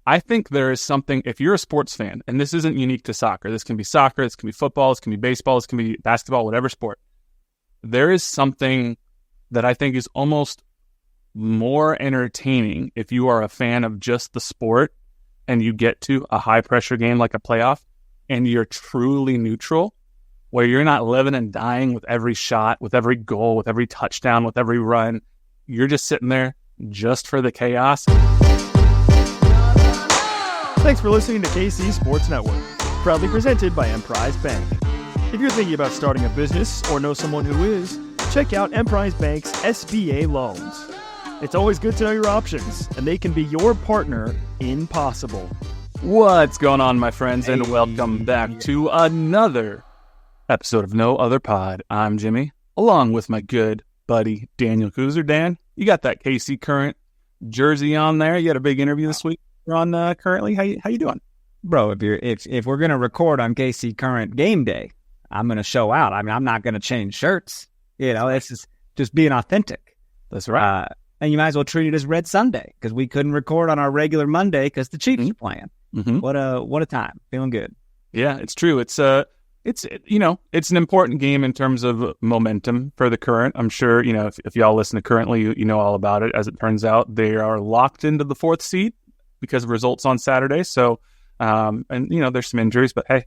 I think there is something, if you're a sports fan, and this isn't unique to soccer, this can be soccer, this can be football, this can be baseball, this can be basketball, whatever sport. There is something that I think is almost more entertaining if you are a fan of just the sport and you get to a high-pressure game like a playoff and you're truly neutral, where you're not living and dying with every shot, with every goal, with every touchdown, with every run. You're just sitting there just for the chaos. Thanks for listening to KC Sports Network, proudly presented by Emprise Bank. If you're thinking about starting a business or know someone who is, check out Emprise Bank's SBA loans. It's always good to know your options, and they can be your partner in possible. What's going on, my friends, and welcome back to another episode of No Other Pod. I'm Jimmy, along with my good buddy Daniel Kooser. Dan, you got that KC Current jersey on there. You had a big interview this week. You're on currently. How you doing, bro? If we're gonna record on KC Current game day, I'm gonna show out. I mean, I'm not gonna change shirts. You know, it's just being authentic. That's right. And you might as well treat it as Red Sunday because we couldn't record on our regular Monday because the Chiefs are playing. Mm-hmm. What a time! Feeling good. Yeah, it's true. It's an important game in terms of momentum for the Current. I'm sure if y'all listen to Currently, you know all about it. As it turns out, they are locked into the 4th seed because of results on Saturday. So, there's some injuries, but hey,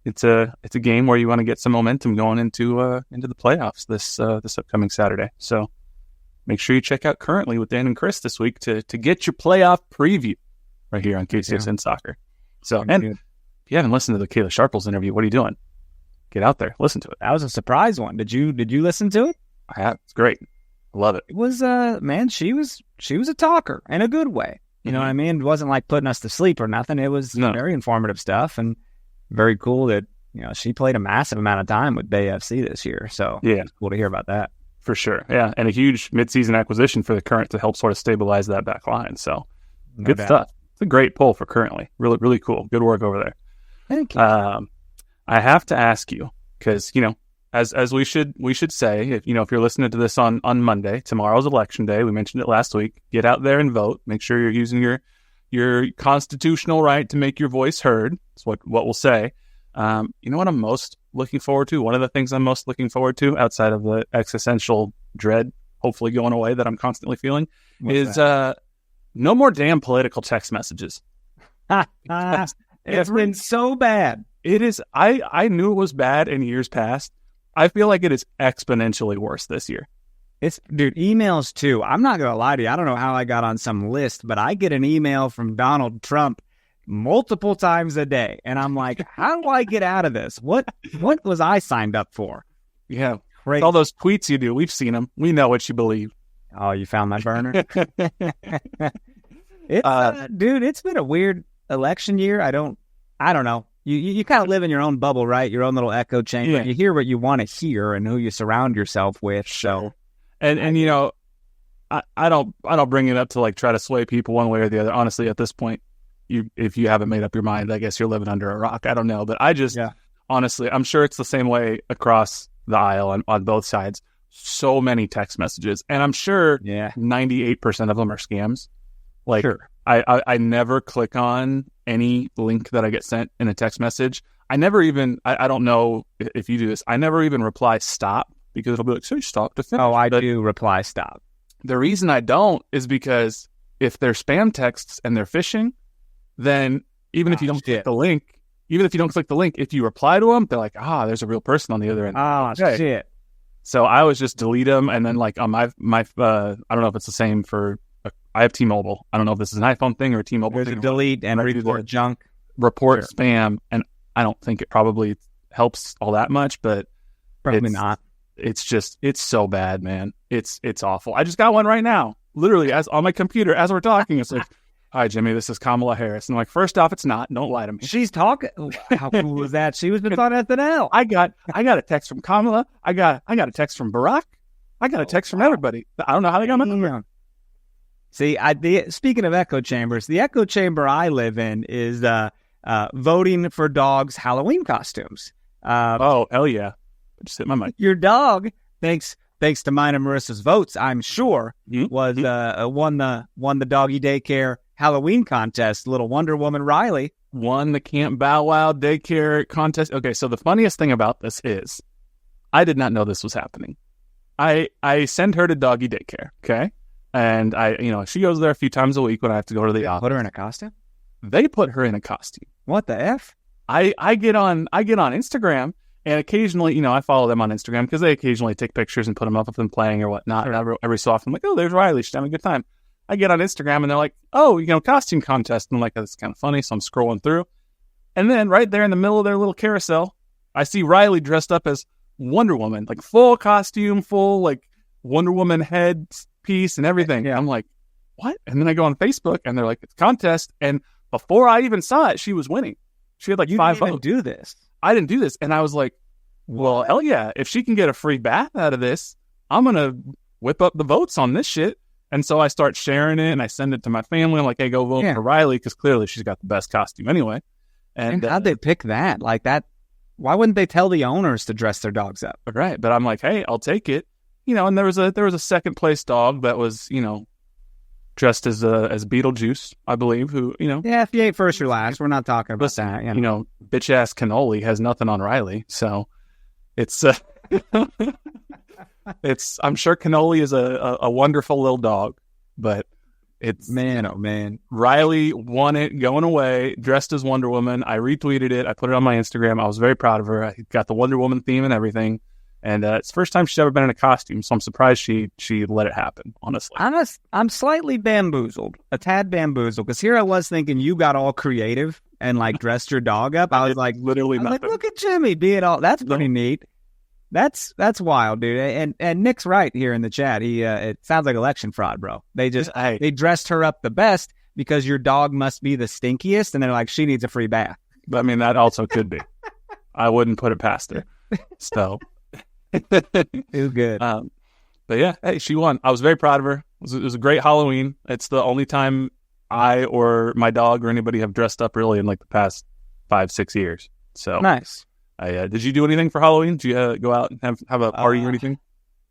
it's a game where you want to get some momentum going into the playoffs this upcoming Saturday. So make sure you check out Currently with Dan and Chris this week to get your playoff preview right here on KCSN Soccer. So, and if you haven't listened to the Kayla Sharples interview, what are you doing? Get out there, listen to it. That was a surprise one. Did you listen to it? I have. It's great. I love it. It was man, she was a talker in a good way. You know what I mean? It wasn't like putting us to sleep or nothing. It was very informative stuff and very cool that, she played a massive amount of time with Bay FC this year. So it's cool to hear about that. For sure. Yeah. And a huge midseason acquisition for the Current to help sort of stabilize that back line. So good stuff. It's a great pull for Currently. Really, really cool. Good work over there. Thank you. I have to ask you, because, as we should say, if you're listening to this on Monday, tomorrow's election day. We mentioned it last week. Get out there and vote. Make sure you're using your constitutional right to make your voice heard. That's what we'll say. You know what I'm most looking forward to? One of the things I'm most looking forward to, outside of the existential dread, hopefully going away, that I'm constantly feeling, is no more damn political text messages. It's been so bad. It is. I knew it was bad in years past. I feel like it is exponentially worse this year. Dude, emails too. I'm not going to lie to you. I don't know how I got on some list, but I get an email from Donald Trump multiple times a day. And I'm like, how do I get out of this? What was I signed up for? Yeah. Crazy. All those tweets you do. We've seen them. We know what you believe. Oh, you found my burner? Dude, it's been a weird election year. I don't know. You kind of live in your own bubble, right? Your own little echo chamber. Yeah. You hear what you want to hear and who you surround yourself with. So, and I don't bring it up to like try to sway people one way or the other. Honestly, at this point, if you haven't made up your mind, I guess you're living under a rock. I don't know, but honestly, I'm sure it's the same way across the aisle on both sides. So many text messages, and I'm sure 98% of them are scams. Like, sure. I never click on any link that I get sent in a text message. I never even, I don't know if you do this, I never even reply stop, because it'll be like, so stop to finish. Oh, I do reply stop. The reason I don't is because if they're spam texts and they're phishing, then even if you don't click the link, if you reply to them, they're like, there's a real person on the other end. Oh, shit. So I always just delete them. And then like on my I don't know if it's the same for, I have T-Mobile. I don't know if this is an iPhone thing or a T-Mobile thing. There's a delete and report junk. Report spam. And I don't think it probably helps all that much, but probably not. It's so bad, man. It's awful. I just got one right now. Literally, as on my computer, as we're talking, it's like, hi, Jimmy, this is Kamala Harris. And I'm like, first off, it's not. Don't lie to me. She's talking. How cool was that? She was on SNL. I got a text from Kamala. I got a text from Barack. I got a text from everybody. I don't know how they got my number. See, speaking of echo chambers, the echo chamber I live in is voting for dogs' Halloween costumes. Oh, hell yeah. Just hit my mic. Your dog, thanks to mine and Marissa's votes, I'm sure, was won the doggy daycare Halloween contest, little Wonder Woman Riley won the Camp Bow Wow daycare contest. Okay, so the funniest thing about this is I did not know this was happening. I send her to doggy daycare, okay? And she goes there a few times a week when I have to go to the office. Put her in a costume? They put her in a costume. What the F? I get on Instagram, and occasionally, I follow them on Instagram because they occasionally take pictures and put them up of them playing or whatnot. Sure. Every so often, I'm like, oh, there's Riley. She's having a good time. I get on Instagram, and they're like, oh, costume contest. And I'm like, that's kind of funny. So I'm scrolling through. And then right there in the middle of their little carousel, I see Riley dressed up as Wonder Woman, like full costume, full like Wonder Woman head piece and everything. Yeah. I'm like, what? And then I go on Facebook, and they're like, it's a contest. And before I even saw it, she was winning. She had like 5 votes. Do this. I didn't do this. And I was like, well, hell yeah. If she can get a free bath out of this, I'm going to whip up the votes on this shit. And so I start sharing it, and I send it to my family. I'm like, hey, go vote for Riley, because clearly she's got the best costume anyway. And how'd they pick that? Like that? Why wouldn't they tell the owners to dress their dogs up? Right. But I'm like, hey, I'll take it. And there was a second place dog that was, dressed as Beetlejuice, I believe, who, Yeah, if you ain't first, you're last. We're not talking about that. Bitch ass cannoli has nothing on Riley. So it's, I'm sure cannoli is a wonderful little dog, but it's, man, oh man. Riley won it going away, dressed as Wonder Woman. I retweeted it. I put it on my Instagram. I was very proud of her. I got the Wonder Woman theme and everything. And it's the first time she's ever been in a costume, so I'm surprised she let it happen, honestly. I'm slightly bamboozled, a tad bamboozled, because here I was thinking you got all creative and like dressed your dog up. I was like, literally nothing. Like, look at Jimmy being all, that's pretty neat. That's wild, dude. And Nick's right here in the chat. He it sounds like election fraud, bro. They just they dressed her up the best because your dog must be the stinkiest, and they're like, she needs a free bath. I mean, that also could be. I wouldn't put it past her. So it was good. But yeah, hey, she won. I was very proud of her. It was a great Halloween. It's the only time I or my dog or anybody have dressed up really in like the past 5-6 years. So nice. Did you do anything for Halloween? Did you go out and have a party or anything?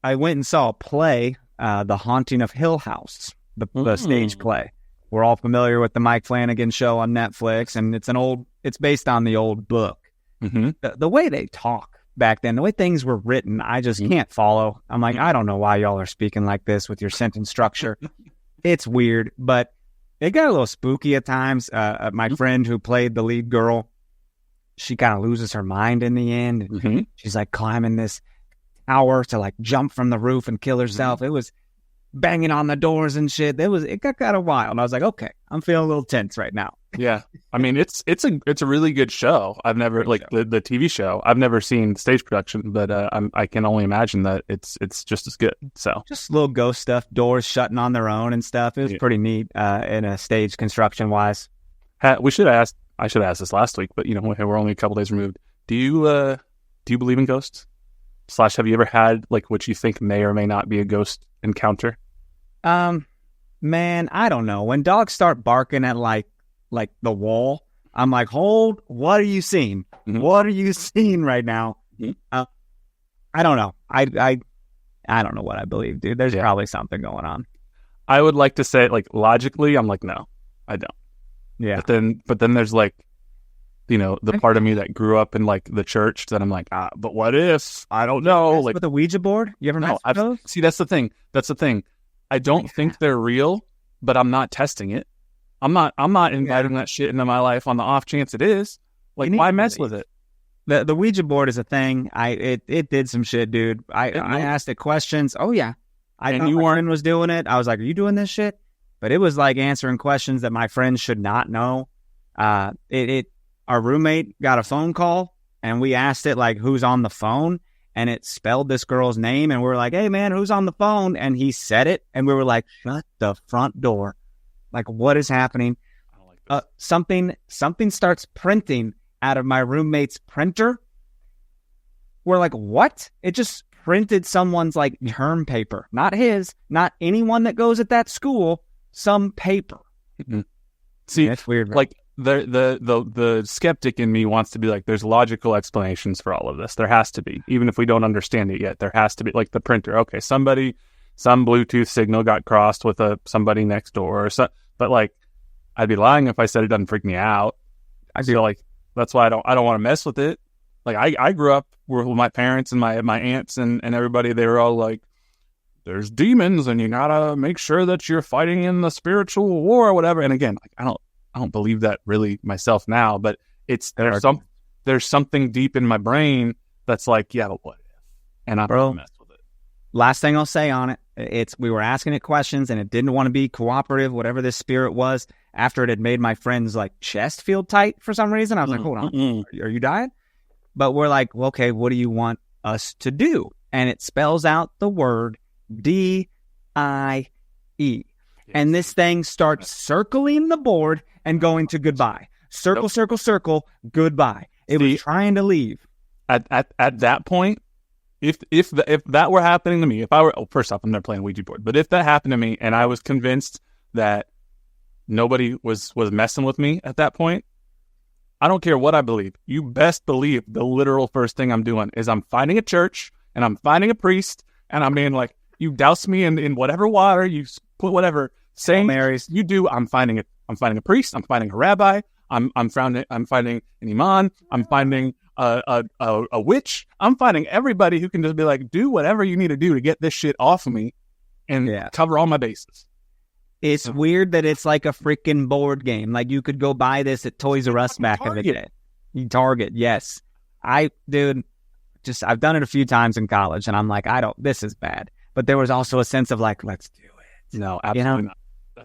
I went and saw a play, The Haunting of Hill House, the stage play. We're all familiar with the Mike Flanagan show on Netflix, and it's based on the old book. Mm-hmm. The way they talk back then, the way things were written, I just can't follow. I'm like, I don't know why y'all are speaking like this with your sentence structure. It's weird, but it got a little spooky at times. My friend who played the lead girl, she kind of loses her mind in the end. Mm-hmm. She's like climbing this tower to like jump from the roof and kill herself. Mm-hmm. It was banging on the doors and shit. It got kind of wild. I was like, okay, I'm feeling a little tense right now. Yeah. I mean, it's a really good show. I've never the TV show. I've never seen stage production, but I can only imagine that it's just as good. So just little ghost stuff, doors shutting on their own and stuff. It was pretty neat in a stage construction wise. I should have asked this last week, but we're only a couple days removed. Do you believe in ghosts? / have you ever had like what you think may or may not be a ghost encounter? Man, I don't know. When dogs start barking at like the wall, I'm like, hold, what are you seeing? Mm-hmm. What are you seeing right now? Mm-hmm. I don't know. I don't know what I believe, dude. There's probably something going on. I would like to say like logically, I'm like, no, I don't. Yeah. But then there's like, the part of me that grew up in like the church that I'm like, but what if? I don't know. Like with the Ouija board? You ever know? See, that's the thing. I don't think they're real, but I'm not testing it. I'm not inviting that shit into my life on the off chance it is. Like, why mess with it? The Ouija board is a thing. It did some shit, dude. I asked it questions. Oh yeah. My friend was doing it. I was like, are you doing this shit? But it was like answering questions that my friends should not know. Our roommate got a phone call and we asked it like, who's on the phone? And it spelled this girl's name. And we were like, hey man, who's on the phone? And he said it. And we were like, shut the front door. Like, what is happening? I don't like this. Something starts printing out of my roommate's printer. We're like, what? It just printed someone's like term paper, not his, not anyone that goes at that school, some paper. Mm-hmm. See, that's weird. Right? Like the skeptic in me wants to be like, there's logical explanations for all of this. There has to be, even if we don't understand it yet. There has to be, like the printer. Okay, some Bluetooth signal got crossed with somebody next door, or so. But like, I'd be lying if I said it doesn't freak me out. I feel like that's why I don't want to mess with it. Like I grew up with my parents and my aunts and everybody. They were all like, there's demons and you gotta make sure that you're fighting in the spiritual war or whatever. And again, like, I don't believe that really myself now, but there's something deep in my brain that's like, yeah, but what if? And I'm gonna mess with it. Last thing I'll say on it, we were asking it questions and it didn't want to be cooperative, whatever this spirit was. After it had made my friend's like chest feel tight for some reason, I was like, hold on, are you dying? But we're like, well, okay, what do you want us to do? And it spells out the word DIE. Yes. And this thing starts circling the board and going to goodbye. Circle, circle, circle, goodbye. It was trying to leave. At that point, if that were happening to me, if I were, first off, I'm never playing a Ouija board, but if that happened to me and I was convinced that nobody was messing with me at that point, I don't care what I believe. You best believe the literal first thing I'm doing is I'm finding a church and I'm finding a priest and I'm being like, you douse me in whatever water, you put whatever sayings you do. I'm finding a priest. I'm finding a rabbi. I'm finding an imam. I'm finding a witch. I'm finding everybody who can just be like, do whatever you need to do to get this shit off of me and cover all my bases. It's weird that it's like a freaking board game. Like you could go buy this at Toys R Us back in the day. Target, yes. I've done it a few times in college and I'm like, this is bad. But there was also a sense of like, let's do it. No, absolutely not.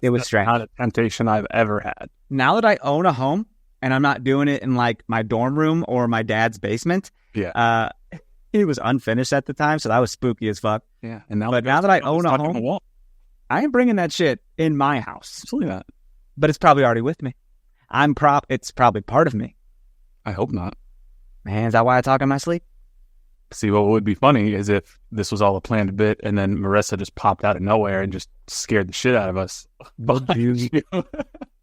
It was strange. Not a temptation I've ever had. Now that I own a home and I'm not doing it in like my dorm room or my dad's basement. Yeah. It was unfinished at the time, so that was spooky as fuck. Yeah. And now that I own a home, I ain't bringing that shit in my house. Absolutely not. But it's probably already with me. It's probably part of me. I hope not. Man, is that why I talk in my sleep? See, what would be funny is if this was all a planned bit and then Marissa just popped out of nowhere and just scared the shit out of us.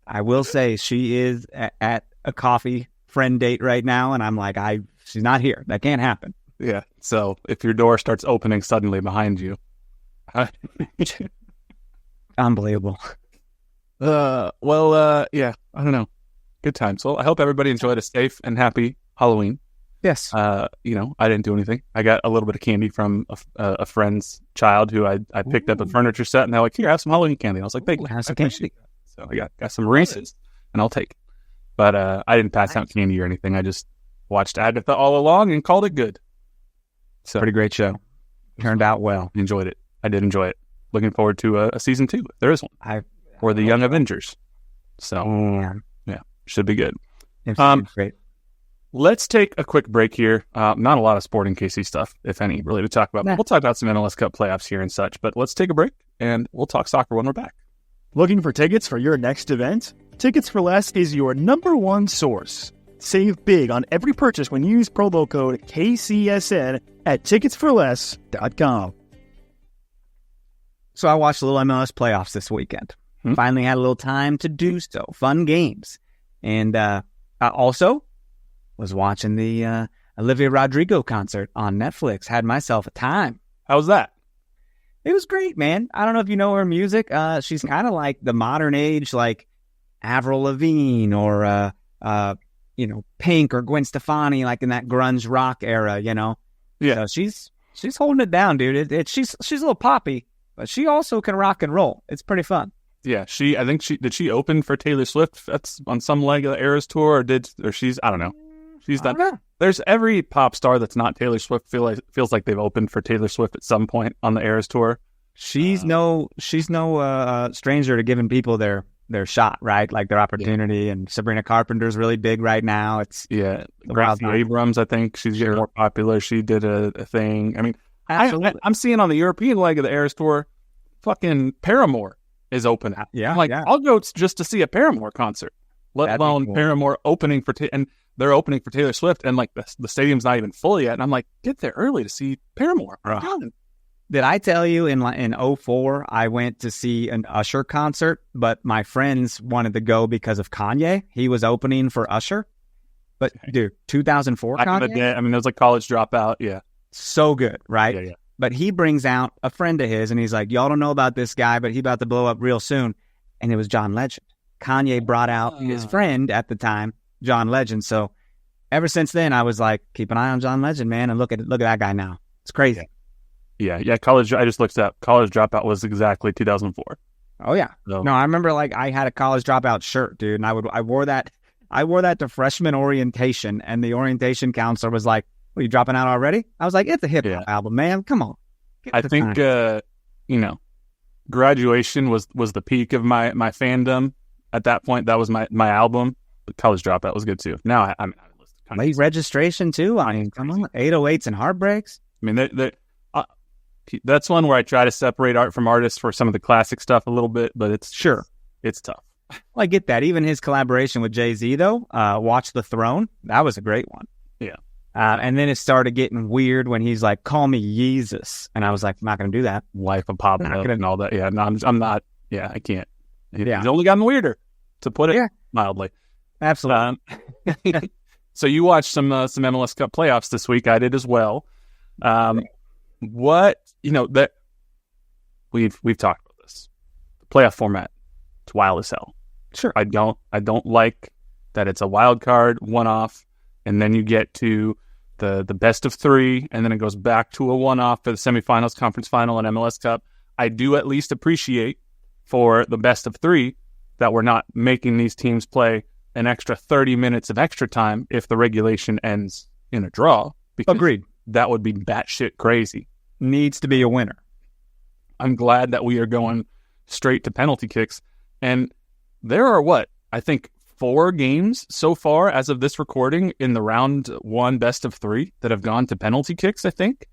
I will say she is at a coffee friend date right now, and I'm like, she's not here. That can't happen. Yeah. So if your door starts opening suddenly behind you. Unbelievable. Yeah, I don't know. Good times. Well, I hope everybody enjoyed a safe and happy Halloween. Yes. I didn't do anything. I got a little bit of candy from a friend's child who I picked up a furniture set, and they're like, here, have some Halloween candy. I was like, thank you. Have some candy. So I got some Reese's, and I'll take it. But I didn't pass out candy or anything. I just watched Agatha all along and called it good. So pretty great show. Turned out well. Enjoyed it. I did enjoy it. Looking forward to a season 2, if there is one. Or the Young Avengers. So, yeah, should be good. Great. Let's take a quick break here. Not a lot of sporting KC stuff, if any, really to talk about. We'll talk about some MLS Cup playoffs here and such, but let's take a break and we'll talk soccer when we're back. Looking for tickets for your next event? Tickets for Less is your number one source. Save big on every purchase when you use promo code KCSN at ticketsforless.com. So I watched a little MLS playoffs this weekend. Finally had a little time to do so. Fun games. And I also was watching the Olivia Rodrigo concert on Netflix. Had myself a time. How was that? It was great, man. I don't know if you know her music. She's kind of like the modern age, like Avril Lavigne or, Pink or Gwen Stefani, like in that grunge rock era, Yeah. So she's holding it down, dude. She's a little poppy, but she also can rock and roll. It's pretty fun. Yeah, did she open for Taylor Swift? That's on some leg of the Eras tour, I don't know. She's done. There's every pop star that's not Taylor Swift feels like they've opened for Taylor Swift at some point on the Eras tour. She's no stranger to giving people their shot, right? Like their opportunity. Yeah. And Sabrina Carpenter's really big right now. Gracie Abrams, I think she's getting more popular. She did a thing. I mean, I'm seeing on the European leg of the Eras tour, fucking Paramore is open. Yeah, I'll go just to see a Paramore concert, let alone cool. Paramore opening and they're opening for Taylor Swift, and like the stadium's not even full yet. And I'm like, get there early to see Paramore. Did I tell you in 2004 I went to see an Usher concert, but my friends wanted to go because of Kanye. He was opening for Usher. But dude, 2004 back Kanye? In the day, I mean, it was like college dropout. Yeah. So good, right? Yeah. But he brings out a friend of his, and he's like, y'all don't know about this guy, but he about to blow up real soon. And it was John Legend. Kanye brought out his friend at the time, John Legend. So ever since then, I was like, keep an eye on John Legend, man, and look at that guy now. It's crazy. Yeah. College. I just looked up. College Dropout was exactly 2004. Oh yeah. So. No, I remember like I had a College Dropout shirt, dude, and I wore that to freshman orientation, and the orientation counselor was like, "Are you dropping out already?" I was like, "It's a hip hop album, man. Come on." I think graduation was the peak of my fandom. At that point, that was my album. But College Dropout was good too. Now I'm late registration too. I mean, come on, 808s and Heartbreaks. I mean, that's one where I try to separate art from artists for some of the classic stuff a little bit, but it's tough. Well, I get that. Even his collaboration with Jay-Z, though, Watch the Throne, that was a great one. Yeah. And then it started getting weird when he's like, "Call me Yeezus," and I was like, "I'm not going to do that." Life of Pop and all that. Yeah, no, I'm not. Yeah, I can't. Yeah. He's only gotten weirder, to put it mildly. Absolutely. So you watched some MLS Cup playoffs this week. I did as well. What that we've talked about this. The playoff format, it's wild as hell. Sure. I don't like that it's a wild card, one-off, and then you get to the best of three, and then it goes back to a one-off for the semifinals, conference final, and MLS Cup. I do at least appreciate for the best of three that we're not making these teams play an extra 30 minutes of extra time if the regulation ends in a draw. Agreed. That would be batshit crazy. Needs to be a winner. I'm glad that we are going straight to penalty kicks. And there are I think 4 games so far as of this recording in the round 1 best of 3 that have gone to penalty kicks, I think.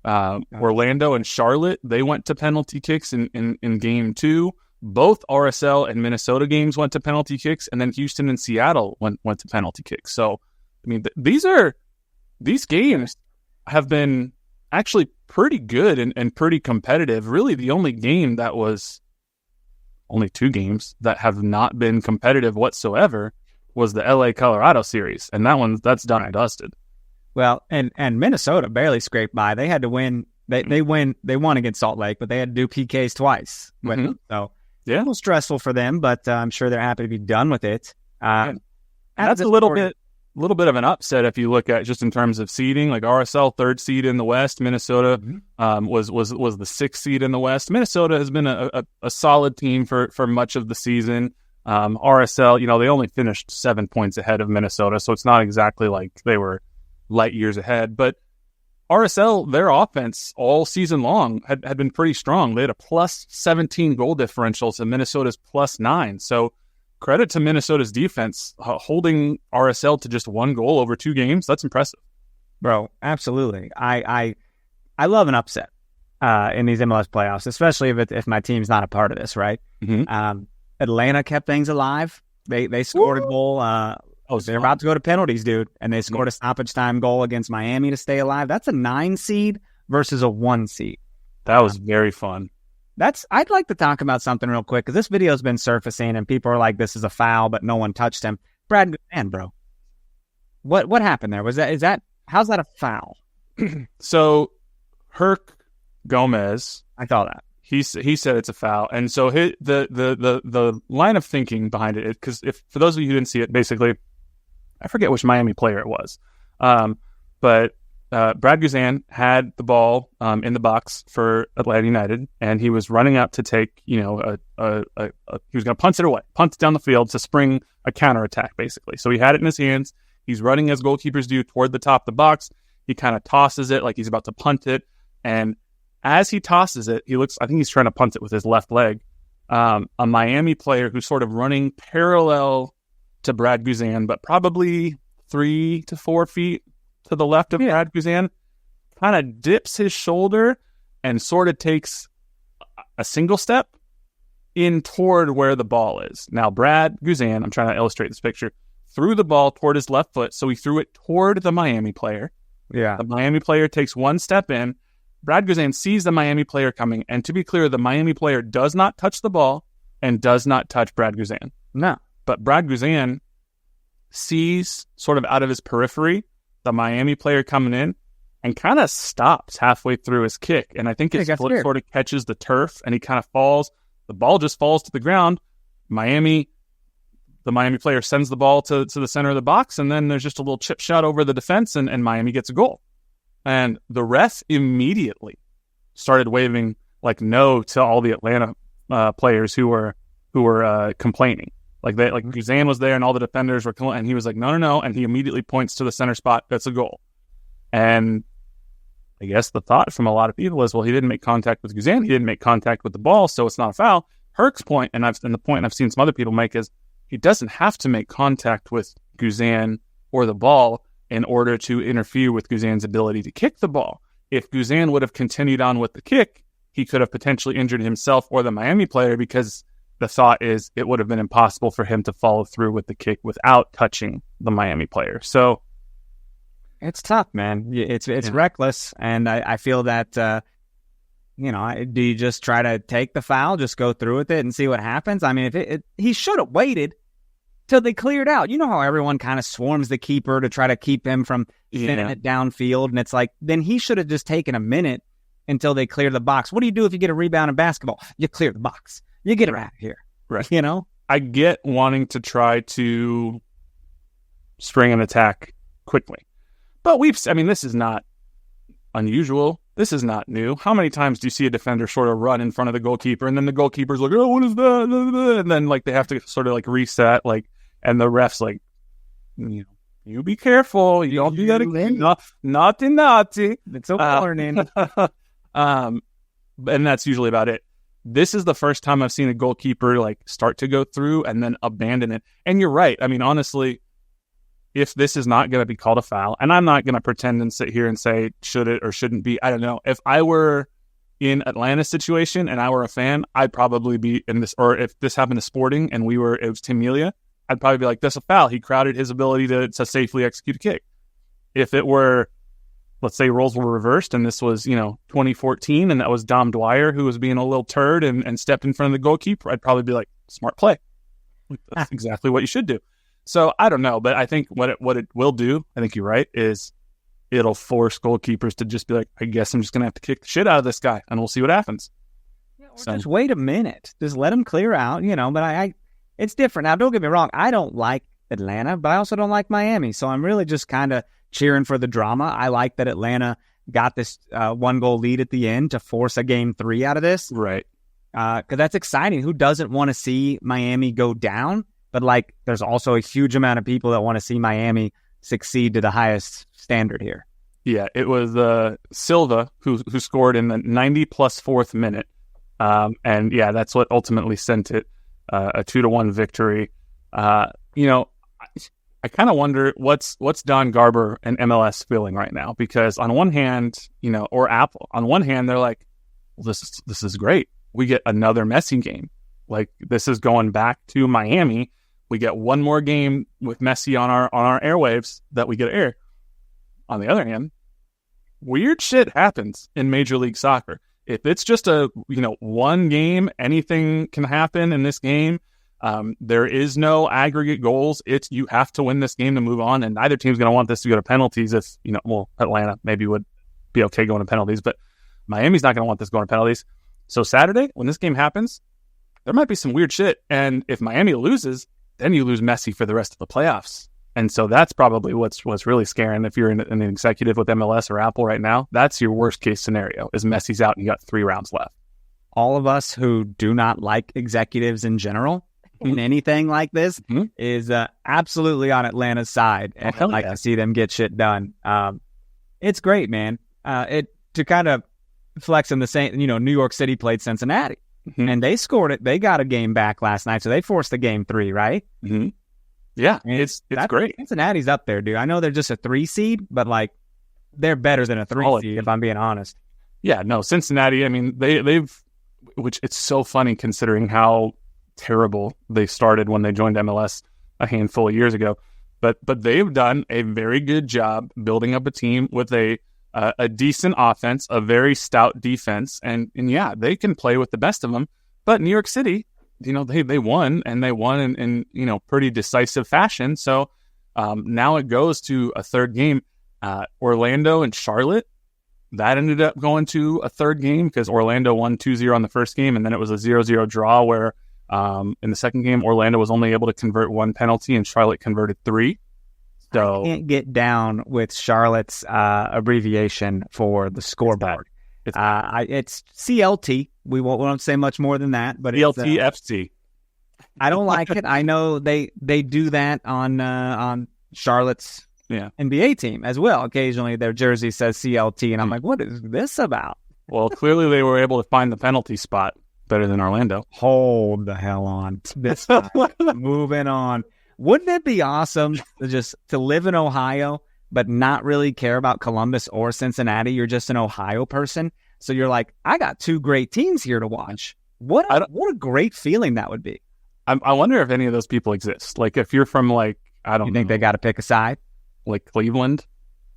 Orlando and Charlotte, they went to penalty kicks in game 2. Both RSL and Minnesota games went to penalty kicks, and then Houston and Seattle went to penalty kicks. So, I mean, these games have been actually pretty good and pretty competitive. Really, the only 2 games that have not been competitive whatsoever was the LA Colorado series, and that's done and dusted. Well, and Minnesota barely scraped by. They had to win. They won against Salt Lake, but they had to do PKs twice. Mm-hmm. So yeah, a little stressful for them, but I'm sure they're happy to be done with it. And that's a little bit of an upset if you look at just in terms of seeding. Like RSL 3rd seed in the West, Minnesota was the 6th seed in the West. Minnesota has been a solid team for much of the season. RSL, they only finished 7 points ahead of Minnesota, so it's not exactly like they were light years ahead. But RSL, their offense all season long had been pretty strong. They had a plus 17 goal differential to Minnesota's plus 9. So credit to Minnesota's defense, holding RSL to just 1 goal over 2 games. That's impressive. Bro, absolutely. I love an upset in these MLS playoffs, especially if my team's not a part of this, right? Mm-hmm. Atlanta kept things alive. They scored a goal. They're about to go to penalties, dude, and they scored a stoppage time goal against Miami to stay alive. That's a 9 seed versus a 1 seed. That was very fun. I'd like to talk about something real quick because this video's been surfacing and people are like, "This is a foul," but no one touched him. Brad, man, bro, what happened there? How's that a foul? So, Herc Gomez, I thought that he said it's a foul, and so the line of thinking behind it, because for those of you who didn't see it, basically, I forget which Miami player it was, but Brad Guzan had the ball in the box for Atlanta United, and he was running up to take, he was going to punt it down the field to spring a counterattack, basically. So he had it in his hands. He's running as goalkeepers do toward the top of the box. He kind of tosses it like he's about to punt it, and as he tosses it, I think he's trying to punt it with his left leg. A Miami player who's sort of running parallel to Brad Guzan, but probably 3 to 4 feet to the left of Brad Guzan, kind of dips his shoulder and sort of takes a single step in toward where the ball is. Now, Brad Guzan, I'm trying to illustrate this picture, threw the ball toward his left foot, so he threw it toward the Miami player. Yeah. The Miami player takes 1 step in. Brad Guzan sees the Miami player coming, and to be clear, the Miami player does not touch the ball and does not touch Brad Guzan. No. But Brad Guzan sees sort of out of his periphery the Miami player coming in and kind of stops halfway through his kick. And I think his foot sort of catches the turf and he kind of falls. The ball just falls to the ground. Miami the Miami player sends the ball to the center of the box, and then there's just a little chip shot over the defense, and Miami gets a goal. And the ref immediately started waving like no to all the Atlanta players who were complaining. Like Guzan was there and all the defenders were, and he was like, no. And he immediately points to the center spot. That's a goal. And I guess the thought from a lot of people is, well, he didn't make contact with Guzan. He didn't make contact with the ball, so it's not a foul. Herc's point, and the point I've seen some other people make is he doesn't have to make contact with Guzan or the ball in order to interfere with Guzan's ability to kick the ball. If Guzan would have continued on with the kick, he could have potentially injured himself or the Miami player, because the thought is it would have been impossible for him to follow through with the kick without touching the Miami player. So it's tough, man. It's reckless, and I feel that do you just try to take the foul, just go through with it and see what happens? I mean, he should have waited till they cleared out. You know how everyone kind of swarms the keeper to try to keep him from sending it downfield, and it's like, then he should have just taken a minute until they clear the box. What do you do if you get a rebound in basketball? You clear the box. You get it out of here. Right. I get wanting to try to spring an attack quickly. But this is not unusual. This is not new. How many times do you see a defender sort of run in front of the goalkeeper, and then the goalkeeper's like, oh, what is that? And then they have to sort of reset, and the ref's like, you be careful. You don't do that again. Naughty. It's a warning. And that's usually about it. This is the first time I've seen a goalkeeper start to go through and then abandon it. And you're right. I mean, honestly, if this is not going to be called a foul, and I'm not going to pretend and sit here and say should it or shouldn't be, I don't know. If I were in Atlanta's situation and I were a fan, I'd probably be in this, or if this happened to Sporting and it was Tim Melia, I'd probably be like, that's a foul. He crowded his ability to safely execute a kick. If it were, let's say roles were reversed and this was, 2014 and that was Dom Dwyer who was being a little turd and stepped in front of the goalkeeper, I'd probably be like, smart play. That's exactly what you should do. So I don't know, but I think what it will do, I think you're right, is it'll force goalkeepers to just be like, I guess I'm just going to have to kick the shit out of this guy and we'll see what happens. Just wait a minute. Just let him clear out, but it's different. Now, don't get me wrong. I don't like Atlanta, but I also don't like Miami. So I'm really just kind of cheering for the drama. I like that Atlanta got this 1-goal lead at the end to force a game 3 out of this. Right. Because that's exciting. Who doesn't want to see Miami go down? But there's also a huge amount of people that want to see Miami succeed to the highest standard here. Yeah, it was Silva who scored in the 90+ fourth minute. And yeah, that's what ultimately sent it a 2-1 victory. I kind of wonder what's Don Garber and MLS feeling right now, because on one hand, or Apple, on one hand, they're like, well, this is great. We get another Messi game. This is going back to Miami. We get one more game with Messi on our airwaves that we get to air. On the other hand, weird shit happens in Major League Soccer. If it's just a one game, anything can happen in this game. There is no aggregate goals. You have to win this game to move on, and neither team's going to want this to go to penalties. If Atlanta maybe would be okay going to penalties, but Miami's not going to want this going to penalties. So Saturday, when this game happens, there might be some weird shit. And if Miami loses, then you lose Messi for the rest of the playoffs. And so that's probably what's really scaring. If you're an executive with MLS or Apple right now, that's your worst case scenario, is Messi's out and you got 3 rounds left. All of us who do not like executives in general in anything like this is absolutely on Atlanta's side. And I'd like to see them get shit done. It's great, man. To kind of flex in the same, New York City played Cincinnati. And they scored it. They got a game back last night, so they forced the game 3, right? Mm-hmm. Yeah, it's great. Cincinnati's up there, dude. I know they're just a 3 seed, but they're better than a 3 seed, if I'm being honest. Yeah, no, Cincinnati. I mean, they've, which it's so funny considering how terrible they started when they joined MLS a handful of years ago. But they've done a very good job building up a team with a decent offense, a very stout defense, and yeah, they can play with the best of them. But New York City, they won, and they won in pretty decisive fashion. So now it goes to a third game. Orlando and Charlotte, that ended up going to a third game because Orlando won 2-0 on the first game, and then it was a 0-0 draw where In the second game, Orlando was only able to convert 1 penalty, and Charlotte converted 3. So I can't get down with Charlotte's abbreviation for the scoreboard. It's CLT. We won't say much more than that, but CLT FC. I don't like it. I know they do that on Charlotte's NBA team as well. Occasionally, their jersey says CLT, and I'm like, what is this about? Well, clearly they were able to find the penalty spot better than Orlando. Hold the hell on. This moving on. Wouldn't it be awesome to live in Ohio, but not really care about Columbus or Cincinnati? You're just an Ohio person. So you're like, I got 2 great teams here to watch. What a great feeling that would be. I wonder if any of those people exist. Like, if you're from, like, I don't know. You think they got to pick a side? Like Cleveland?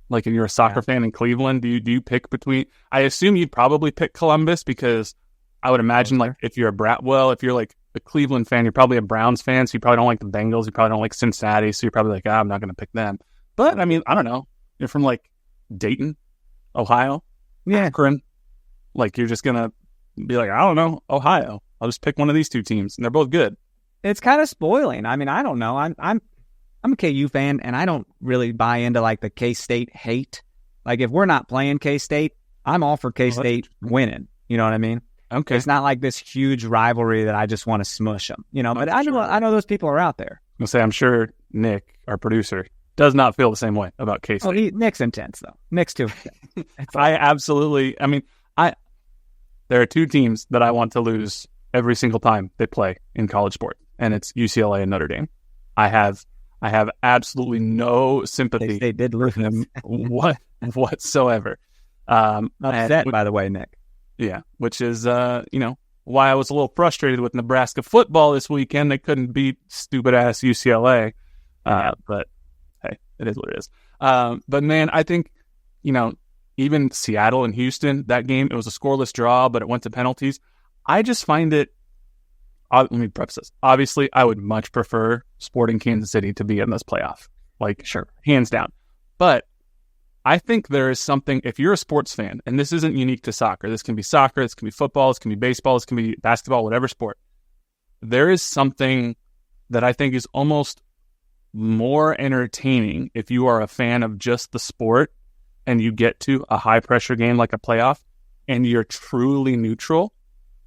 Like, if you're a soccer fan in Cleveland, do you pick between? I assume you'd probably pick Columbus, because I would imagine, like, if you're if you're like a Cleveland fan, you're probably a Browns fan, so you probably don't like the Bengals. You probably don't like Cincinnati, so you're probably like, I'm not going to pick them. But, I mean, I don't know. You're from, like, Dayton, Ohio, Akron. Like, you're just going to be like, I don't know, Ohio. I'll just pick one of these 2 teams, and they're both good. It's kind of spoiling. I mean, I don't know. I'm a KU fan, and I don't really buy into, like, the K-State hate. Like, if we're not playing K-State, I'm all for K-State winning. You know what I mean? Okay. It's not like this huge rivalry that I just want to smush them. You know, but I know those people are out there. I'll say, I'm sure Nick, our producer, does not feel the same way about K-State. Oh, Nick's intense, though. Nick's too intense. There are 2 teams that I want to lose every single time they play in college sport, and it's UCLA and Notre Dame. I have absolutely no sympathy. They did lose them whatsoever. Upset, by the way, Nick. Yeah, which is why I was a little frustrated with Nebraska football this weekend. They couldn't beat stupid ass UCLA, but hey, it is what it is. But man, I think even Seattle and Houston, that game, it was a scoreless draw, but it went to penalties. I just find it. Let me preface this. Obviously, I would much prefer Sporting Kansas City to be in this playoff. Like, sure, hands down. But I think there is something, if you're a sports fan, and this isn't unique to soccer, this can be soccer, this can be football, this can be baseball, this can be basketball, whatever sport. There is something that I think is almost more entertaining if you are a fan of just the sport and you get to a high-pressure game like a playoff and you're truly neutral,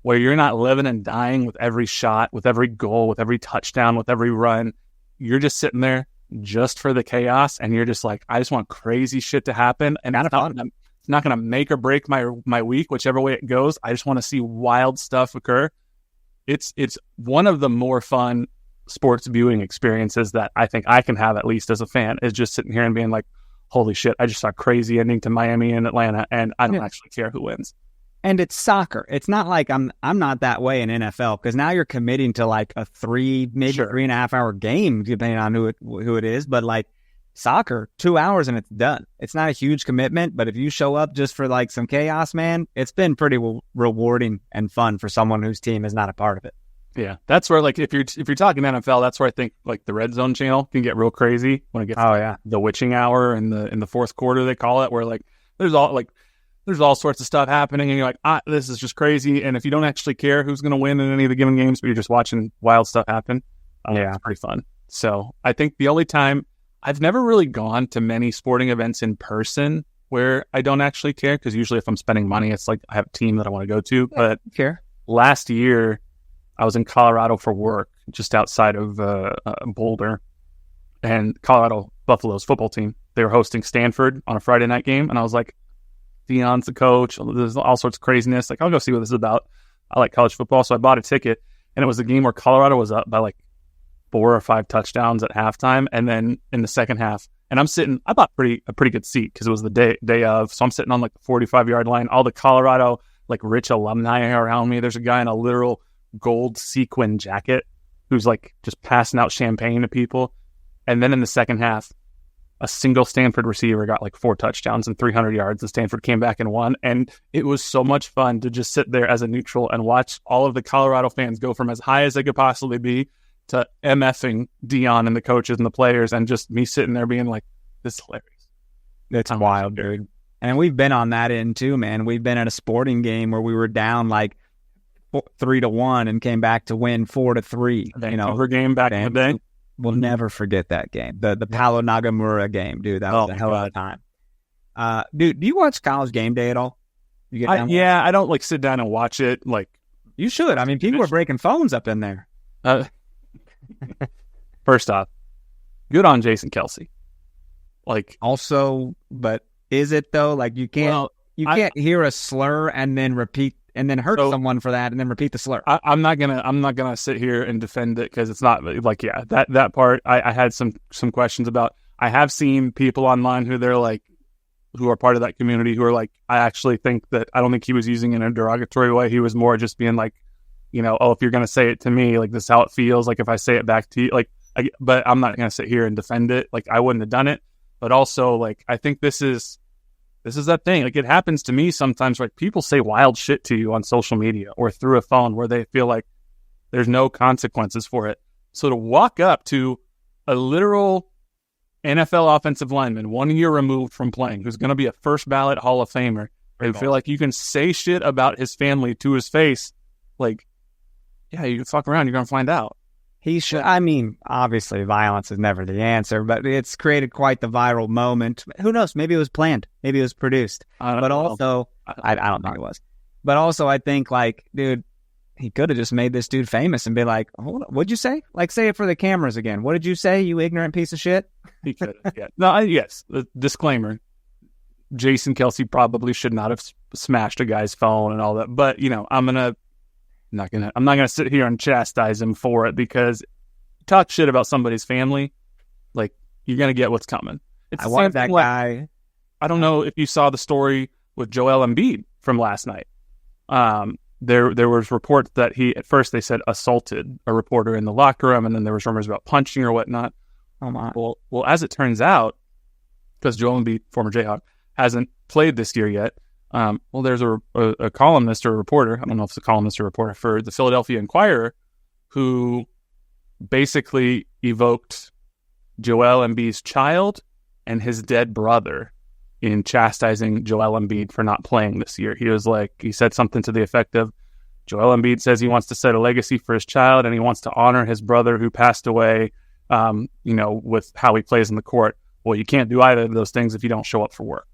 where you're not living and dying with every shot, with every goal, with every touchdown, with every run. You're just sitting there just for the chaos, and you're just like, I just want crazy shit to happen, and it's not going to make or break my week, whichever way it goes. I just want to see wild stuff occur. It's one of the more fun sports viewing experiences that I think I can have, at least as a fan, is just sitting here and being like, holy shit, I just saw a crazy ending to Miami and Atlanta, and I don't actually care who wins. And it's soccer. It's not like I'm not that way in NFL, because now you're committing to like a 3.5 hour game, depending on who it is. But like soccer, 2 hours and it's done. It's not a huge commitment, but if you show up just for like some chaos, man, it's been pretty rewarding and fun for someone whose team is not a part of it. Yeah, that's where, like, if you're talking NFL, that's where I think like the Red Zone channel can get real crazy when it gets the witching hour in the fourth quarter, they call it, where like there's all sorts of stuff happening, and you're like, this is just crazy. And if you don't actually care who's going to win in any of the given games, but you're just watching wild stuff happen, it's pretty fun. So I think the only time I've never really gone to many sporting events in person where I don't actually care, because usually if I'm spending money, it's like I have a team that I want to go to. But last year, I was in Colorado for work, just outside of Boulder, and Colorado Buffalo's football team, they were hosting Stanford on a Friday night game, and I was like, Deion's the coach. There's all sorts of craziness. Like, I'll go see what this is about. I like college football, so I bought a ticket, and it was a game where Colorado was up by like 4 or 5 touchdowns at halftime, and then in the second half, and I bought a pretty good seat because it was the day of, so I'm sitting on like the 45-yard line. All the Colorado like rich alumni are around me. There's a guy in a literal gold sequin jacket who's like just passing out champagne to people, and then in the second half, a single Stanford receiver got like 4 touchdowns and 300 yards, and Stanford came back and won. And it was so much fun to just sit there as a neutral and watch all of the Colorado fans go from as high as they could possibly be to MFing Deion and the coaches and the players, and just me sitting there being like, this is hilarious. It's wild, dude. And we've been on that end too, man. We've been at a sporting game where we were down like 3-1 and came back to win 4-3. Vancouver game back in the day. We'll never forget that game. The Paulo Nagamura game, dude. That was a hell of a time. Dude, do you watch College Game Day at all? I don't like sit down and watch it. Like you should. I mean, people were breaking phones up in there. First off, good on Jason Kelce. Like also, but is it though? Like you can't hear a slur and then repeat and then hurt someone for that and then repeat the slur. I'm not gonna sit here and defend it because it's not like that part. I had some questions about. I have seen people online who are part of that community who are like, I actually think that I don't think he was using it in a derogatory way. He was more just being like, if you're gonna say it to me, like this is how it feels. Like if I say it back to you, but I'm not gonna sit here and defend it. Like I wouldn't have done it. But also, like I think this is that thing. Like it happens to me sometimes. Like people say wild shit to you on social media or through a phone where they feel like there's no consequences for it. So to walk up to a literal NFL offensive lineman 1 year removed from playing, who's going to be a first ballot Hall of Famer, and feel like you can say shit about his family to his face, like, yeah, you can fuck around, you're going to find out. He should. I mean, obviously, violence is never the answer, but it's created quite the viral moment. Who knows? Maybe it was planned. Maybe it was produced. I don't think it was. But also, I think, like, dude, he could have just made this dude famous and be like, hold on, what'd you say? Like, say it for the cameras again. What did you say, you ignorant piece of shit? He could have, yeah. No, yes, disclaimer. Jason Kelce probably should not have smashed a guy's phone and all that. But, I'm not gonna sit here and chastise him for it because talk shit about somebody's family, like you're gonna get what's coming. It's the same thing. Guy. I don't know if you saw the story with Joel Embiid from last night. There was reports that he at first they said assaulted a reporter in the locker room, and then there was rumors about punching or whatnot. Oh my! Well, as it turns out, because Joel Embiid, former Jayhawk, hasn't played this year yet. There's a columnist or a reporter, I don't know if it's a columnist or reporter, for the Philadelphia Inquirer, who basically evoked Joel Embiid's child and his dead brother in chastising Joel Embiid for not playing this year. He said something to the effect of, Joel Embiid says he wants to set a legacy for his child and he wants to honor his brother who passed away, with how he plays in the court. Well, you can't do either of those things if you don't show up for work.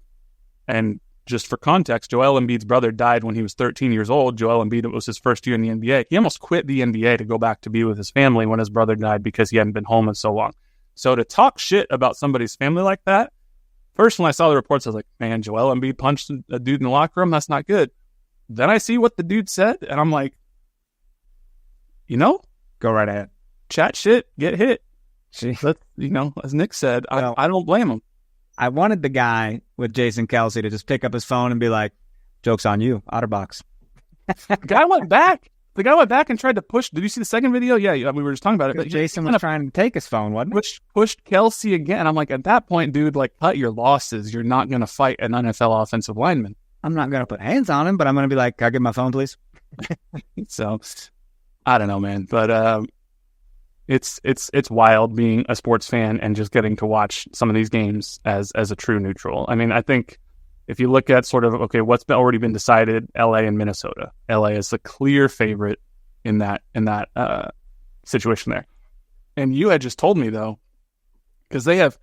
And just for context, Joel Embiid's brother died when he was 13 years old. Joel Embiid, it was his first year in the NBA. He almost quit the NBA to go back to be with his family when his brother died because he hadn't been home in so long. So to talk shit about somebody's family like that, first when I saw the reports, I was like, man, Joel Embiid punched a dude in the locker room. That's not good. Then I see what the dude said, and I'm like, go right ahead. Chat shit, get hit. As Nick said, I don't blame him. I wanted the guy with Jason Kelce to just pick up his phone and be like, joke's on you, Otterbox. The guy went back. And tried to push. Did you see the second video? Yeah, we were just talking about it. But Jason was trying to take his phone, wasn't he? Pushed Kelce again. I'm like, at that point, dude, like, cut your losses. You're not going to fight an NFL offensive lineman. I'm not going to put hands on him, but I'm going to be like, can I get my phone, please? So, I don't know, man. But it's wild being a sports fan and just getting to watch some of these games as a true neutral. I mean, I think if you look at sort of, okay, what's already been decided, LA and Minnesota. LA is the clear favorite in that situation there. And you had just told me, though, because they have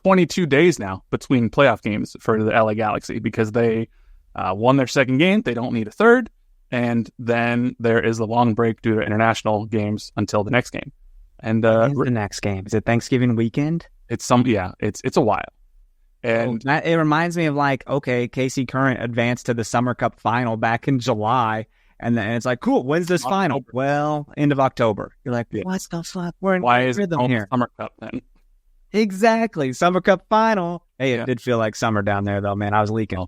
22 days now between playoff games for the LA Galaxy because they won their second game. They don't need a third. And then there is a long break due to international games until the next game. And the next game? Is it Thanksgiving weekend? It's a while. And it reminds me of like, okay, KC Current advanced to the Summer Cup final back in July. And then it's like, cool, when's this final? Well, end of October. You're like, what the fuck? We're in rhythm here. Summer Cup then? Exactly. Summer Cup final. Hey, it did feel like summer down there though, man. I was leaking.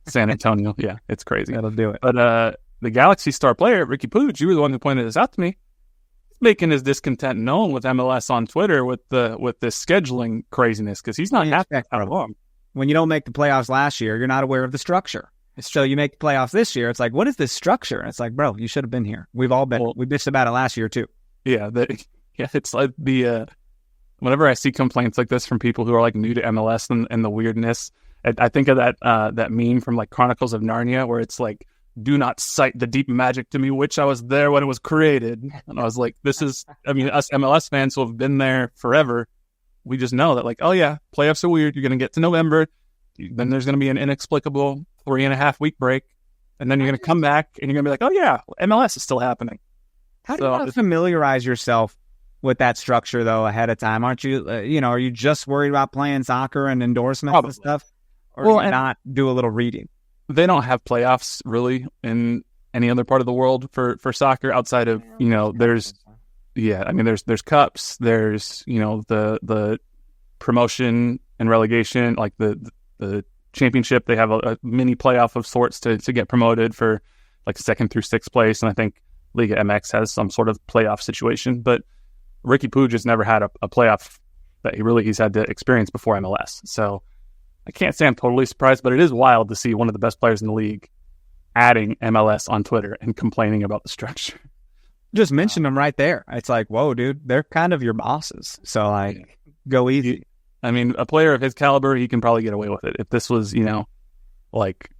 San Antonio. Yeah, it's crazy. That'll do it. But the Galaxy star player, Ricky Puig, you were the one who pointed this out to me. Making his discontent known with MLS on Twitter with this scheduling craziness because he's not happy at all. When you don't make the playoffs last year, you're not aware of the structure. So you make the playoffs this year, it's like, what is this structure? And it's like, bro, you should have been here. We've all been. We bitched about it last year too. Yeah, it's like whenever I see complaints like this from people who are like new to MLS and the weirdness, I think of that meme from like Chronicles of Narnia where it's like do not cite the deep magic to me, which I was there when it was created. And I was like, us MLS fans who have been there forever, we just know that, like, oh yeah, playoffs are weird. You're going to get to November. Then there's going to be an inexplicable 3.5 week break. And then you're going to come back and you're going to be like, oh yeah, MLS is still happening. How do you familiarize yourself with that structure, though, ahead of time? Aren't you, are you just worried about playing soccer and endorsements and stuff? Or do you not do a little reading? They don't have playoffs really in any other part of the world for soccer outside of, there's cups, there's, the promotion and relegation, like the championship. They have a mini playoff of sorts to get promoted for like 2nd through 6th place. And I think Liga MX has some sort of playoff situation, but Ricky Puig has never had a playoff that he's had to experience before MLS. So I can't say I'm totally surprised, but it is wild to see one of the best players in the league adding MLS on Twitter and complaining about the structure. Just mention them right there. It's like, whoa, dude, they're kind of your bosses. So go easy. A player of his caliber, he can probably get away with it. If this was, like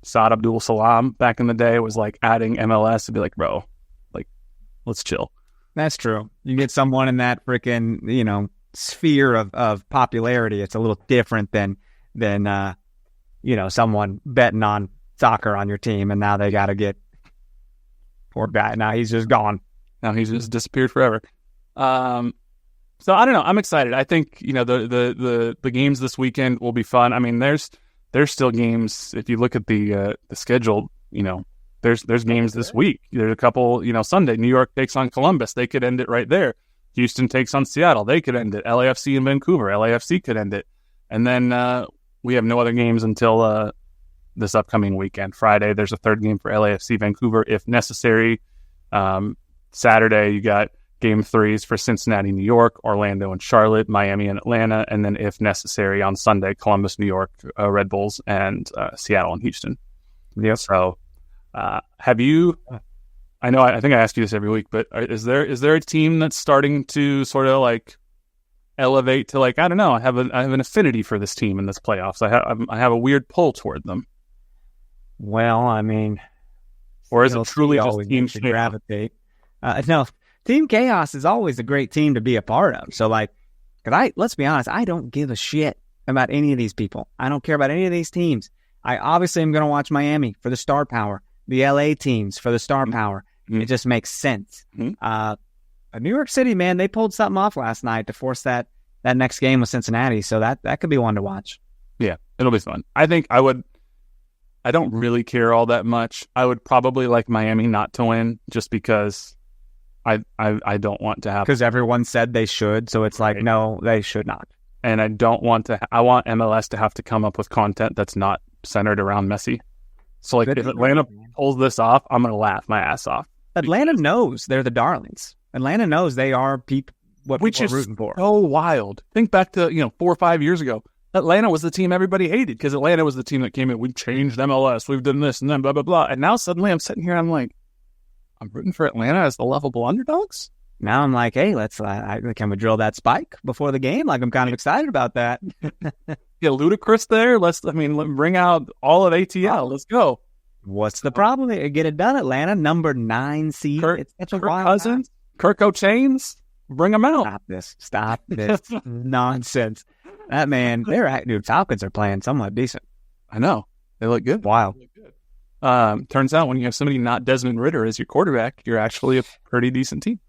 Saad Abdul Salam back in the day was like adding MLS, it'd be like, bro, like, let's chill. That's true. You get someone in that freaking, sphere of popularity. It's a little different than someone betting on soccer on your team, and now they got to get poor guy. Now he's just gone. Now he's just disappeared forever. So I don't know. I'm excited. I think the games this weekend will be fun. There's still games. If you look at the schedule, there's games this week. There's a couple. Sunday, New York takes on Columbus. They could end it right there. Houston takes on Seattle. They could end it. LAFC in Vancouver. LAFC could end it. And then we have no other games until this upcoming weekend. Friday, there's a third game for LAFC Vancouver if necessary. Saturday, you got game 3s for Cincinnati, New York, Orlando and Charlotte, Miami and Atlanta, and then if necessary on Sunday, Columbus, New York, Red Bulls, and Seattle and Houston. Yeah. So have you... I think I ask you this every week, but is there a team that's starting to sort of like elevate to like, I don't know, I have an affinity for this team in this playoffs. I have a weird pull toward them. Well, or is it truly just team to gravitate? No, Team Chaos is always a great team to be a part of. So let's be honest, I don't give a shit about any of these people. I don't care about any of these teams. I obviously am going to watch Miami for the star power, the LA teams for the star power. It just makes sense. New York City, man, they pulled something off last night to force that next game with Cincinnati. So that could be one to watch. Yeah, it'll be fun. I think I don't really care all that much. I would probably like Miami not to win just because I don't want to have... Because everyone said they should, so it's like, no, they should not. And I don't want to... I want MLS to have to come up with content that's not centered around Messi. So if Atlanta pulls this off, I'm going to laugh my ass off. Atlanta knows they're the darlings. Atlanta knows they are what people are rooting for. So wild. Think back to 4 or 5 years ago. Atlanta was the team everybody hated because Atlanta was the team that came in. We've changed MLS. We've done this and then blah, blah, blah. And now suddenly I'm sitting here. I'm like, I'm rooting for Atlanta as the lovable underdogs. Now I'm like, hey, can we drill that spike before the game? Like, I'm kind of excited about that. Yeah, ludicrous there. Let's bring out all of ATL. Let's go. What's the problem? Get it done, Atlanta. Number 9 seed. Kirk Cousins, Kirk O'Chains. Bring them out. Stop this nonsense. That man, Falcons are playing somewhat decent. I know. They look good. Wow. Turns out when you have somebody not Desmond Ridder as your quarterback, you're actually a pretty decent team.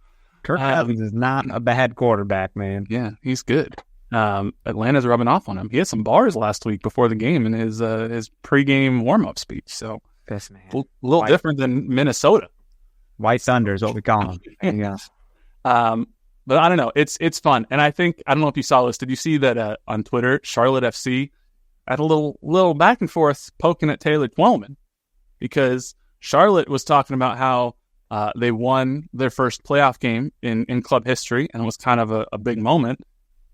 Kirk Cousins is not a bad quarterback, man. Yeah, he's good. Atlanta's rubbing off on him. He had some bars last week before the game in his pregame warm-up speech. So this man, a little different than Minnesota. White Thunder is what we call him. Yeah. But I don't know. It's fun, and I don't know if you saw this. Did you see that on Twitter? Charlotte FC had a little back and forth poking at Taylor Twellman because Charlotte was talking about how they won their first playoff game in club history, and it was kind of a big moment.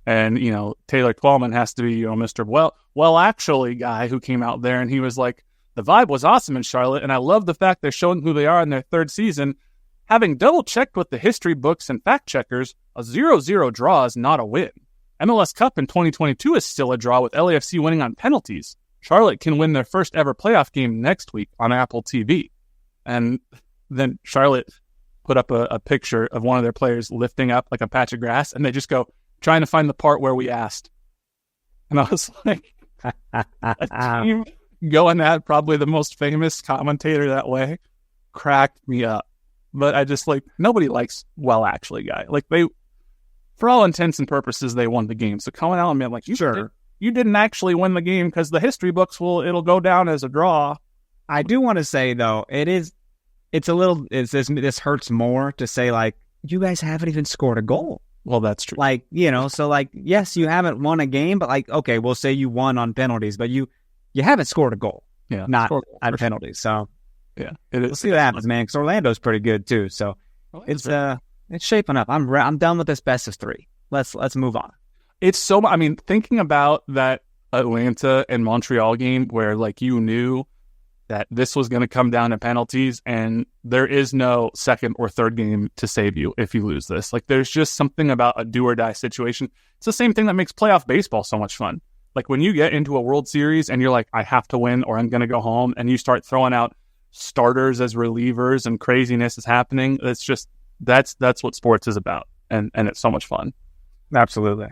And Taylor Twellman has to be Mr. Well actually guy who came out there, and he was like, the vibe was awesome in Charlotte, and I love the fact they're showing who they are in their third season. Having double-checked with the history books and fact-checkers, a 0-0 draw is not a win. MLS Cup in 2022 is still a draw with LAFC winning on penalties. Charlotte can win their first ever playoff game next week on Apple TV. And then Charlotte put up a picture of one of their players lifting up like a patch of grass, and they just go, trying to find the part where we asked. And I was like, a team going at probably the most famous commentator that way cracked me up. But I just nobody likes actually guy. They, for all intents and purposes, they won the game. So coming out and being like, you didn't actually win the game because the history books it'll go down as a draw. I do want to say though, this hurts more to say you guys haven't even scored a goal. Well, that's true. Yes, you haven't won a game, but okay, we'll say you won on penalties, but you haven't scored a goal. Yeah, not on penalties. So yeah, we'll see what happens, man. Because Orlando's pretty good too. So it's shaping up. I'm done with this best of 3. Let's move on. It's so. I mean, thinking about that Atlanta and Montreal game where you knew that this was going to come down to penalties, and there is no second or third game to save you if you lose this. There's just something about a do or die situation. It's the same thing that makes playoff baseball so much fun. When you get into a World Series and you're like, I have to win or I'm going to go home, and you start throwing out starters as relievers and craziness is happening. It's just, that's what sports is about. And it's so much fun. Absolutely.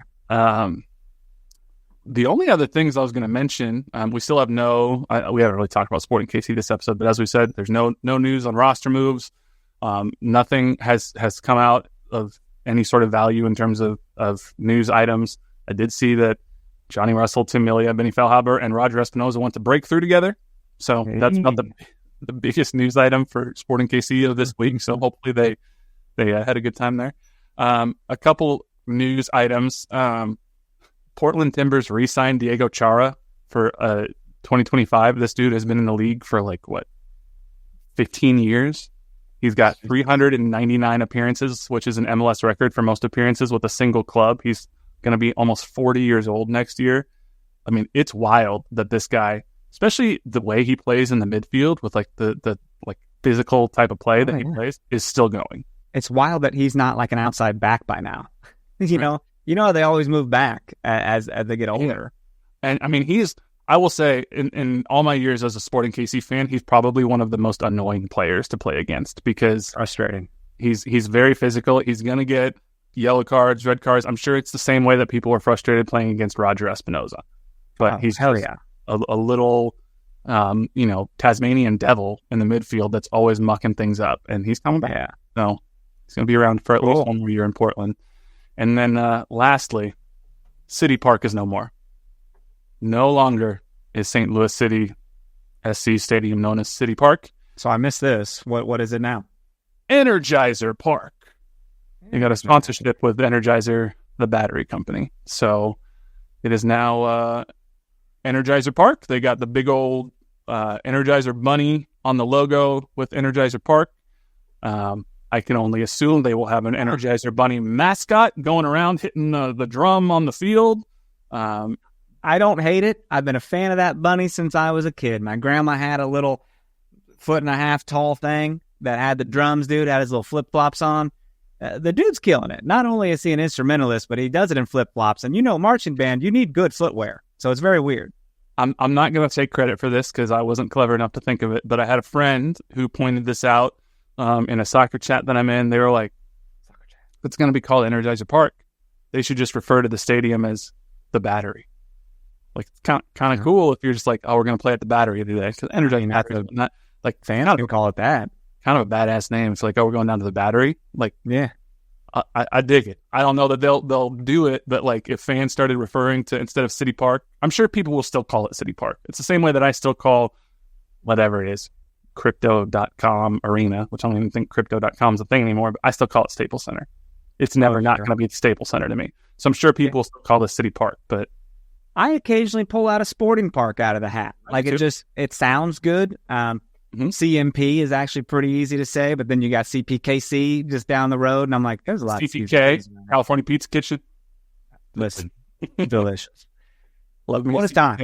The only other things I was going to mention, we still have we haven't really talked about Sporting KC this episode, but as we said, there's no news on roster moves. Nothing has come out of any sort of value in terms of news items. I did see that Johnny Russell, Tim Melia, Benny Feilhaber, and Roger Espinoza went to break through together. So that's about the biggest news item for Sporting KC of this week. So hopefully they had a good time there. A couple news items. Portland Timbers re-signed Diego Chara for 2025. This dude has been in the league for 15 years. He's got 399 appearances, which is an MLS record for most appearances with a single club. He's going to be almost 40 years old next year. I mean, it's wild that this guy, especially the way he plays in the midfield with the physical type of play that he plays, is still going. It's wild that he's not an outside back by now. You know, they always move back as they get older. Yeah. And I mean, I will say, in all my years as a Sporting KC fan, he's probably one of the most annoying players to play against because frustrating. He's very physical. He's going to get yellow cards, red cards. I'm sure it's the same way that people were frustrated playing against Roger Espinoza. But he's a little, Tasmanian devil in the midfield that's always mucking things up. And he's coming back. Yeah. So he's going to be around for at least one more year in Portland. And then lastly, City Park is no more. No longer is St. Louis City SC Stadium known as City Park. So I missed this. What is it now? Energizer Park. You got a sponsorship with Energizer, the battery company. So it is now Energizer Park. They got the big old Energizer bunny on the logo with Energizer Park. I can only assume they will have an Energizer bunny mascot going around hitting the drum on the field. I don't hate it. I've been a fan of that bunny since I was a kid. My grandma had a little 1.5 foot tall thing that had the drums, dude, had his little flip-flops on. The dude's killing it. Not only is he an instrumentalist, but he does it in flip-flops. And marching band, you need good footwear. So it's very weird. I'm not going to take credit for this because I wasn't clever enough to think of it, but I had a friend who pointed this out in a soccer chat that I'm in. They were like, it's going to be called Energizer Park. They should just refer to the stadium as the Battery. It's kind of cool if you're just we're going to play at the Battery today. Because Energizer, not fans would call it that. Kind of a badass name. It's we're going down to the Battery. Yeah. I dig it. I don't know that they'll do it, but if fans started referring to, instead of City Park, I'm sure people will still call it City Park. It's the same way that I still call whatever it is, crypto.com arena, which I don't even think crypto.com is a thing anymore, but I still call it Staples Center. It's never not going to be the Staples Center to me. So I'm sure people will still call this City Park, but I occasionally pull out a Sporting Park out of the hat. It sounds good. CMP is actually pretty easy to say, but then you got CPKC just down the road, and I'm like, there's a lot CPK, of California Pizza Kitchen. Listen, delicious. Love me. What is time?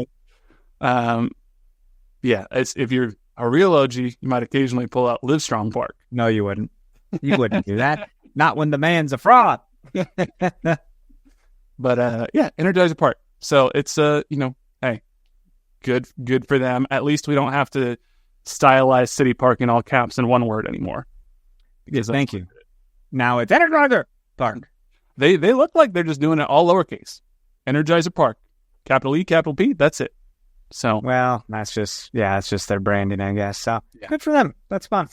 Yeah, if you're a real OG, you might occasionally pull out Livestrong Park. No, you wouldn't. You wouldn't do that. Not when the man's a fraud. But Energizer Park. So it's hey, Good for them. At least we don't have to stylize City Park in all caps in one word anymore. Yes, thank you. Now it's Energizer Park. They look like they're just doing it all lowercase. Energizer Park. Capital E, capital P, that's it. So, well, it's just their branding, I guess. So, good for them. That's fun.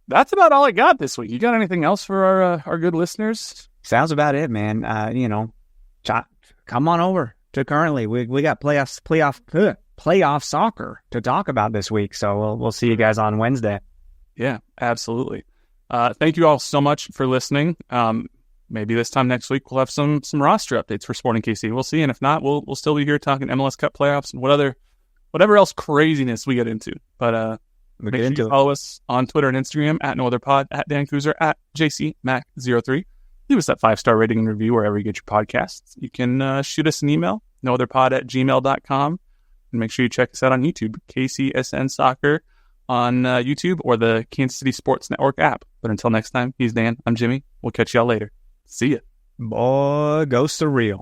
That's about all I got this week. You got anything else for our good listeners? Sounds about it, man. Come on over to Currently. We got playoff soccer to talk about this week. So we'll see you guys on Wednesday. Yeah, absolutely. Thank you all so much for listening. Maybe this time next week we'll have some roster updates for Sporting KC. We'll see, and if not, we'll still be here talking MLS Cup playoffs and whatever else craziness we get into. But make sure you follow us on Twitter and Instagram at NoOtherPod, at Dan Kooser, at JCMac03. Leave us that 5-star rating and review wherever you get your podcasts. You can shoot us an email, nootherpod@gmail.com, and make sure you check us out on YouTube, KCSN Soccer on YouTube or the Kansas City Sports Network app. But until next time, he's Dan, I'm Jimmy. We'll catch y'all later. See ya. Boy, go surreal.